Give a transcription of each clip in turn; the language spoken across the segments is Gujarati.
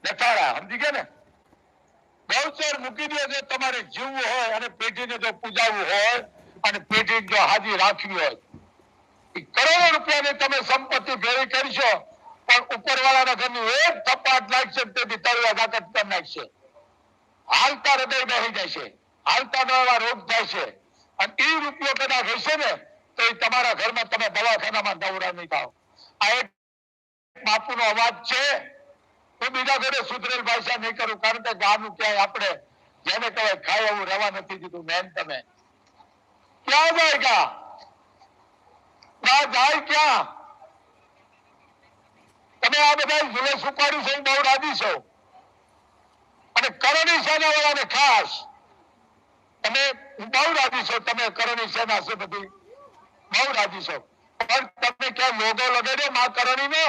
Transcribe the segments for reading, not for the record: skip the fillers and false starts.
જઠારા સમજી ગયા ને? ગૌચર મૂકી દો જો તમારે જીવવું હોય અને પેઢીને જો પૂજાવવું હોય અને પેઢી જો હાજી રાખવી હોય. કરોડો રૂપિયાની તમે સંપત્તિ ભેળી કરશો પણ ઉપરવાળાના ઘરની એક થપાટ લાગશે તેથી તળિયા તાકાત કરી નાખશે. હાલતા હૃદય બેસી જશે, હાલતા નવા રોગ થાય છે. અને એ રૂપિયો કદાચ હશે ને તો એ તમારા ઘરમાં તમે દવાખાનામાં દવરા નહીં થાવ. આ એક બાપુનો અવાજ છે. હું બીજા ઘરે સુધરેલ ભાષા નહીં કરું, કારણ કે ગામનું ક્યાંય આપણે જેને કહેવાય ખાય એવું રહેવા નથી દીધું. મેન તમે ક્યાં જાય જાય ક્યાં? તમે આ બધા ઝુલસ ઉપાડી છે બહુ રાજી છો. અને કરણી સેના વાળાને ખાસ તમે બહુ રાજી છો. તમે કરણી સેના છે બધી બહુ રાજી છો, પણ તમે ક્યાં લોગો લગાડ્યો માં કરણી નો?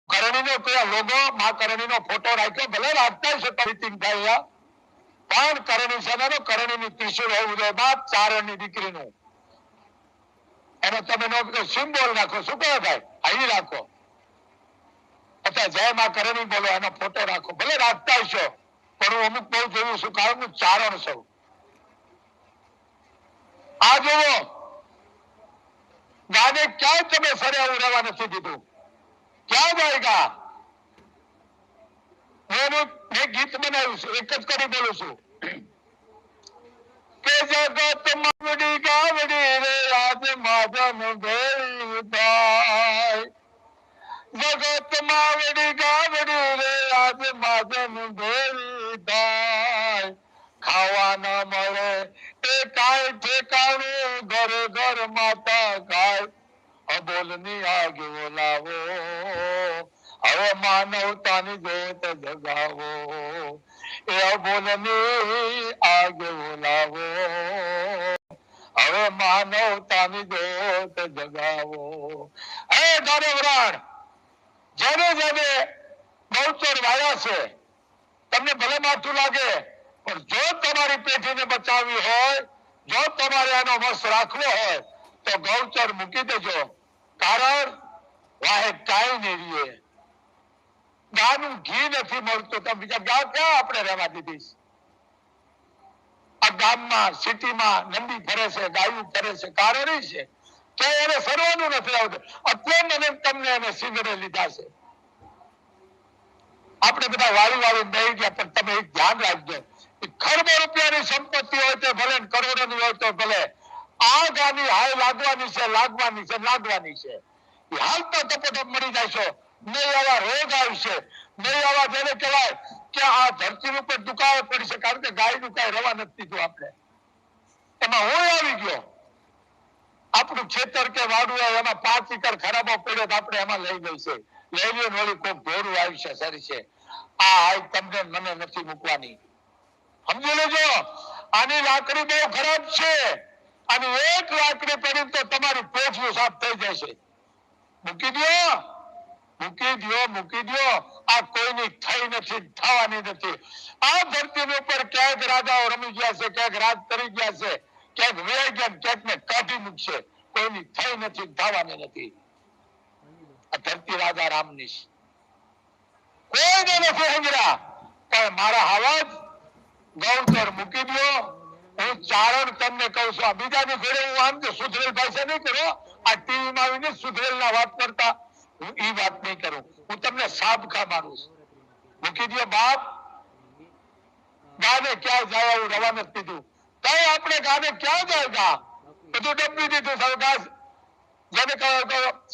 કરણી નો કયા લોગો માં કરણી નો ફોટો રાખ્યો? ભલે રાખતા છે પરિતિંગ થાય, પણ કરણી સેના નો કરણી ની ત્રિશુળ હોવું જોઈએ. બાપ ચારણ ની દીકરીનું એનો તમે નો સિમ્બોલ રાખો. શું કહે ભાઈ? અહીં રાખો. અથવા જય માં કરણી બોલો, એનો ફોટો રાખો. ભલે રાખતા છો, પણ હું અમુક બહુ જોયું છું, કારણ હું ચારણ છું. આ જોવો ગાને ક્યાંય તમે સરે એવું રહેવા નથી દીધું. ક્યાં જાયગા? મેં ગીત બનાવ્યું છું, એક જ કરી બોલું છું કે જગત માવડી ગાવડી રે આજ માધન ભેળાય. જગત માવડી ગાવડી રે આજ માધન ભેળાય. ખાવા ન મળે એ કાંઈ ઠેકાણું, ઘર ઘર માતા ગાય. અબોલની આગ બોલાવો, હવે માનવતાની જ્યોત જગાવો. એ અબોલની આગ બોલાવો, હવે માનવતાની જ્યોત જગાવો. હે ગૌરવરાણ, જેને જેને ગૌચર વાયા છે તમને ભલે માથું લાગે, પણ જો તમારી પેઢીને બચાવવી હોય, જો તમારે એનો વશ રાખવો હોય તો ગૌચર મૂકી દેજો. કારણ વાહે કાંઈ નહીં રહીએ. ગાનું ઘી નથી મળતું તો બીજા ગામ ક્યાં આપણે રહેવા દીધી? આ ગામમાં સિટીમાં નંદી ફરે છે, ગાયું ફરે છે, કારણ છે કે એને સરવાનું નથી આવતું. એટલે મને તમને એને સિંગરે લીધા છે. આપણે બધા વાળી વાળી દઈ ગયા, પણ તમે એક ધ્યાન રાખજો, ખરબો રૂપિયાની સંપત્તિ હોય તો ભલે, કરોડોની હોય તો ભલે, આ ગાની હાય લાગવાની છે, લાગવાની છે, લાગવાની છે. હાલતા તપોટપ મરી જશો. નહીં આવા રોગ આવશે, નહીં આવા જેને કહેવાય કે આ ધરતી ઉપર દુકાળ પડી છે, કારણ કે ગાયનું કઈ રવા નથી દીધું આપણે. એમાં હું આવી ગયો. આપણું ખેતર કે વાડું હોય એમાં 5 એકર ખરાબો પડ્યો તો આપણે એમાં લઈ ગઈ છે. લઈ લ્યો નોળી કોક ઢોરું આવી છે, સરી છે. આ હાય તમને મને નથી મૂકવાની. સમજી લેજો, આની લાકડી બહુ ખરાબ છે. અને એક લાકડી પડી તો તમારી પેટનું સાફ થઈ જશે. મૂકી દો, મૂકી દો, મૂકી દો. આ કોઈની થઈ નથી, થવાની નથી. આ ધરતી ઉપર ક્યાંક રાજાઓ રમી ગયા છે, ક્યાંક રાજ કરી ગયા છે, ક્યાંક વેઈ ગયા, ક્યાંક ને કાઢી મૂકશે. કોઈની થઈ નથી, થવાની નથી. આ ધરતી રાજા રામની કોઈને નથી હંગરા. પણ મારા હાવજ ગૌચર મૂકી દો. હું ચારણ તમને કહું છું. આ બીજાની ઘરે હું આમ કે સુધરેલ ભાષા નહીં કરો. આ ટીવીમાં આવીને સુધરેલ ના વાત કરતા હું ઈ વાત નહીં કરું. હું તમને સાબકા માનું છું. મૂકી દો બાપ. ગાને ક્યાં જાય એવું રવા નથી દીધું. કઈ આપણે ગાને ક્યાં જાય? બધું ડબ્બી દીધું. સરકાર જેને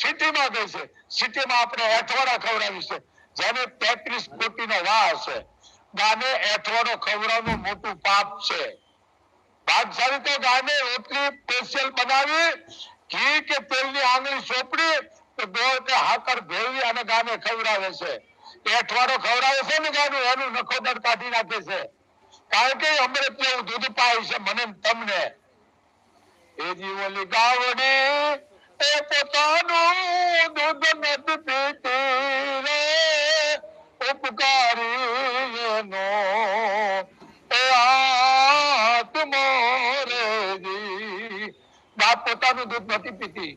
સિટીમાં ગઈ છે, સિટીમાં આપણે એઠવાડા ખવડાવી છે. જેને 33 કોટીનો વાહ છે, ગાને એઠવાડો ખવડાવવાનું મોટું પાપ છે. ભાગશાળી તો ગાને રોટલી સ્પેશિયલ બનાવી, ઘી કે તેલની આંગળી સોંપડી તો ગોળ કે હાકર ભેળવી અને ગાને ખવડાવે છે. એઠવાડો ખવડાવે છે ને ગાનું, એનું નખોદર કાઢી નાખે છે. કારણ કે અમૃત જેવું દૂધ પાય છે મને તમને. એ જીવોલી ગાવડી એ પોતાનું દૂધ નથી પીતી રે, ઉપકારી એનો એ આત્મો રે જી. બાપ પોતાનું દૂધ નથી પીતી.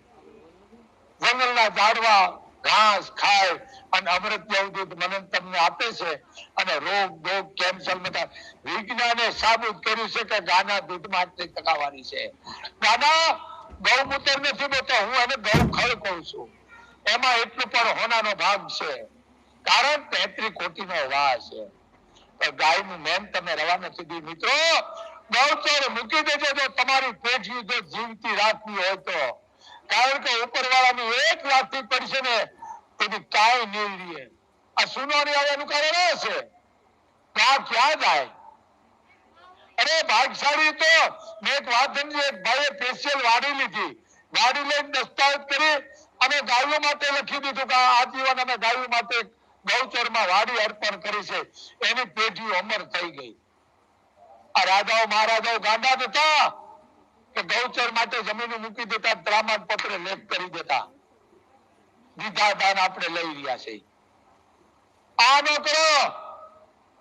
જંગલના ઝાડવા ઘાસ ખાય અને અમૃત જેવું દૂધ મને તમને આપે છે અને રોગ દોગ કેન્સર બધા વિજ્ઞાને સાબિત કર્યું છે કે ગાના દૂધમાં આટલી ટકાવારી છે. ગાના ગૌમૂત્ર નથી બોલતો, હું એને ગૌખળ કહું છું. એમાં એટલું પણ હોનાનો ભાગ છે, કારણ 33 કોટીનો વાસ છે. તો ગાયનું મેન તમે રવા નથી દી મિત્રો. ગૌચર મૂકી દેજો જો તમારી પેઢી જો જીવતી રાખવી હોય તો, કારણ કે ઉપરવાળાની એક લાઠી પડશે ને તેથી કાંઈ નહીં રહે. આ સુનાની આવવાનું કારણ આ છે કે આ ક્યાં જાય. અરે ભાગશાળી તો મેં એક વાત સમજી, એક ભાઈએ સ્પેશિયલ વાડી લીધી, વાડી લઈને દસ્તાવેજ કરી અને ગાયો માટે લખી દીધું કે આજીવન અમે ગાયો માટે ગૌચરમાં વાડી અર્પણ કરી છે. એની પેઢી અમર થઈ ગઈ. આ રાજાઓ મહારાજાઓ ગાંડા હતા કે ગૌચર માટે જમીન મૂકી દેતા, પ્રમાણપત્ર લેખ કરી દેતા, દીધા દાન આપણે લઈ રહ્યા છે. આ ન કરો,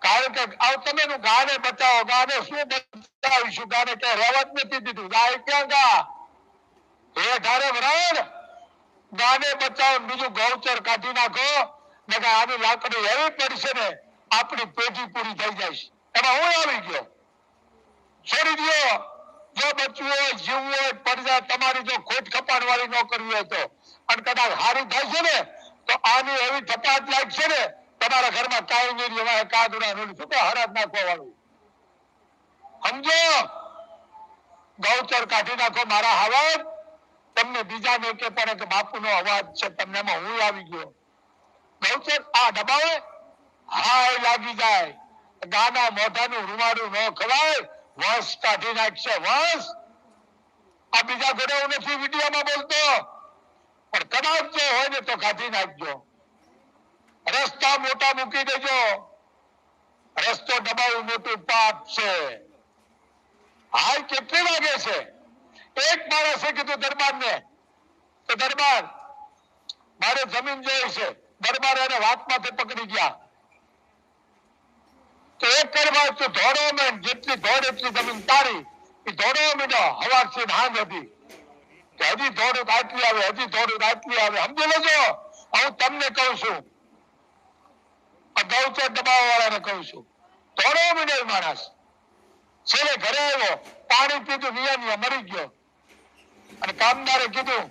કારણ કે તમે ગાને બચાવો. ગાને શું બચાવીશું? ગાને ક્યાં રહેવા જ નથી દીધું. ગાય ક્યાં ગા હેઠારે ભરાય. ગાને બચાવો, બીજું ગૌચર કાઢી નાખો. આની લાકડી એવી પડશે ને આપણી પેઢી પૂરી થઈ જાય છે. એમાં હું આવી ગયો. છોડી દો. જો બચવું હોય, જીવવું હોય, પડજા તમારી જો ખોટ ખપાડ વાળી ન કરવી હોય તો, અને કદાચ હારી થાય છે ને તો આની એવી થપાટ લાગશે ને તમારા ઘરમાં કાંઈ નહીં રહેવાય. કાદુડા નહીં શું હરાજ નાખવા વાળું. સમજો, ગૌચર કાઢી નાખો. મારા હવાજ તમને બીજા ને કે પણ કે બાપુનો અવાજ છે તમને, એમાં હું આવી ગયો. ગૌચર આ દબાવે હાય લાગી જાય. ગાના મોઢાનું રૂમાડું ન ખવાય. વંશ કાઢી નાખશે વંશ. આ બીજા ઘરે હું નથી વિડીયોમાં બોલતો, પણ કદાચ જો હોય ને તો કાઢી નાખજો. રસ્તા મોટા મૂકી દેજો. રસ્તો દબાવવું મોટું પાપ છે. હાલ કેટલી વાગે છે? એક માણસે કીધું દરબારને કે દરબાર મારે જમીન જોઈ છે. દરબાર એને વાતમાંથી પકડી ગયા તો એક કરવા તું ધોડો મેં જેટલી ધોડ એટલી જમીન તારી. એ ધોડો મીડો હવારથી હાંજ હતી કે હજી થોડુંક આટલી આવે, હજી થોડુંક આટલી આવે. સમજી લેજો. હું તમને કહું છું, આ ગૌચર દબાવવા વાળાને કહું છું. થોડો મીડો માણસ છેલ્લે ઘરે આવ્યો, પાણી પીધું, નિયા મરી ગયો. અને કામદારે કીધું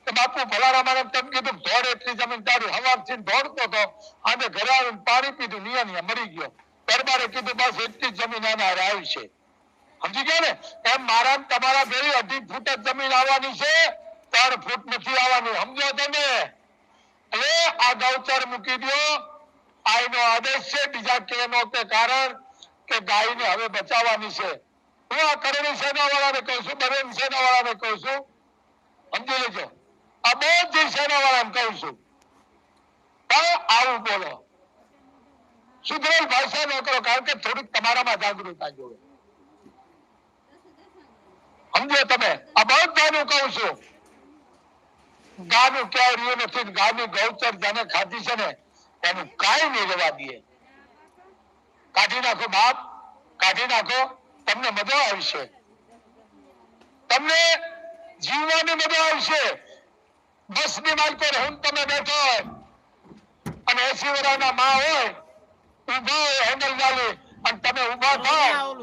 કે બાપુ ભલારા મારે તેમ કીધું ધોડ એટલી જમીન તારી. હવારથી દોડતો હતો, આજે ઘરે આવીને પાણી પીધું, નિયા મરી ગયો. દરબારે કીધું બસ એટલી જમીન એના આવી છે. સમજી ગયા ને? એમ મારા તમારા ભેળી 2.5 ફૂટ જ જમીન આવવાની છે, 3 ફૂટ નથી આવવાની. સમજો તમે? એટલે આ ગૌચર મૂકી દો. આનો આદેશ છે. બીજા કેનો કે કારણ કે ગાયને હવે બચાવવાની છે. હું આ કરણી સેના વાળાને કહું છું, બરેન સેના વાળાને કહું છું. સમજી લેજો. આ બધી સેના વાળાને કહું છું. આવું બોલો. સુધરેલ ભાષા ન કરો, કારણ કે થોડીક તમારામાં જાગૃતતા જોવે. સમજો તમે? આ બધાનું કહું છું. ગાનું ક્યાંય રહ્યું નથી. ગાની ગૌચર જેને ખાધી છે ને એનું કાંઈ નહીં રહેવા દે. કાઢી નાખો બાપ, કાઢી નાખો. તમને મજા આવશે, તમને જીવવાની મજા આવશે. બસની માલકો હું તમે બેઠો હોય અને 80 વર્ષના માં હોય ઉભા હોય હેન્ડલ ચાલી અને તમે ઉભા થાવ,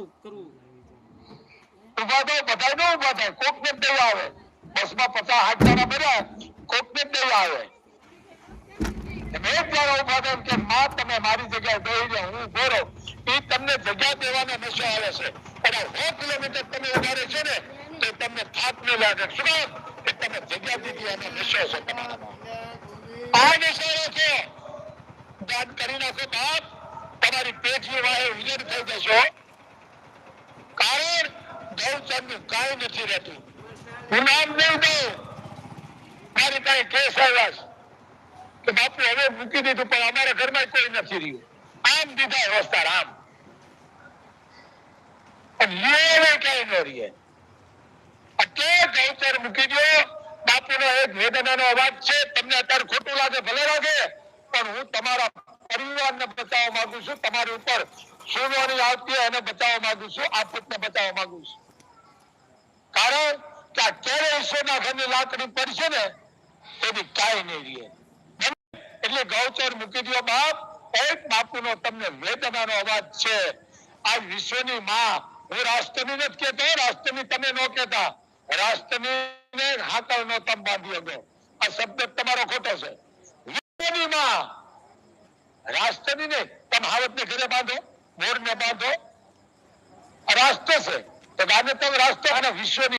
ઉભા થાવ બધા ન ઉભા થાય. કોક ને દઈ આવે. બસમાં 50-60 જણા ભર્યા, કોક ને દઈ આવે. એક જણા ઉભા થાય કે માં તમે મારી જગ્યાએ દઈ દે, હું ઉભો રહું. એ તમને જગ્યા દેવાનો નશો આવે છે. અને 100 કિલોમીટર તમે ઉભા રહે છે ને તો તમને થાક ન લાગે. શું કે તમે જગ્યા દીધી એનો નશો છે તમારામાં. આ નશો છે. દાન કરી નાખો બાપ, તમારી પેઢી વાહે વિજર થઈ જશો. કારણ ગૌચરનું કાંઈ નથી રહેતું. હું નામ નહીં દઉં. મારી કઈ કેસ આવ્યા કે બાપુ હવે મૂકી દીધું, પણ અમારા ઘરમાં કોઈ નથી રહ્યું. આમ દીધા વ્યવસ્થા આમ કઈ ન રહીએ. ગૌચર મૂકી દો. બાપુનો એક વેદનાનો અવાજ છે. તમને અત્યારે ખોટું લાગે ભલે લાગે, પણ હું તમારા પરિવારને બચાવવા માંગુ છું. તમારી ઉપર સોનવાની આવતી હોય એને બચાવવા માંગુ છું. આફતને બચાવવા માંગુ છું. કારણ કે આ ક્યારે ઈશ્વરના ઘરની લાકડી પડશે ને એની કાંઈ નહીં રહે. ખાલી ગૌચર મૂકી દો બાપ. એક બાપુનો તમને વેદનાનો અવાજ છે. આ વિશ્વની માં, હું રાષ્ટ્રની નથી કહેતો, રાષ્ટ્રની તમે ન કહેતા, રાષ્ટ્રની હાકલ નો તમ બાંધી શકો. આ શબ્દ તમારો ખોટો છે. વિશ્વની માં, રાષ્ટ્રની ને તમે હાવત ને ઘરે બાંધો, મોર ને બાંધો, રાષ્ટ્ર છે તો ગાને તમે રાષ્ટ્ર અને વિશ્વની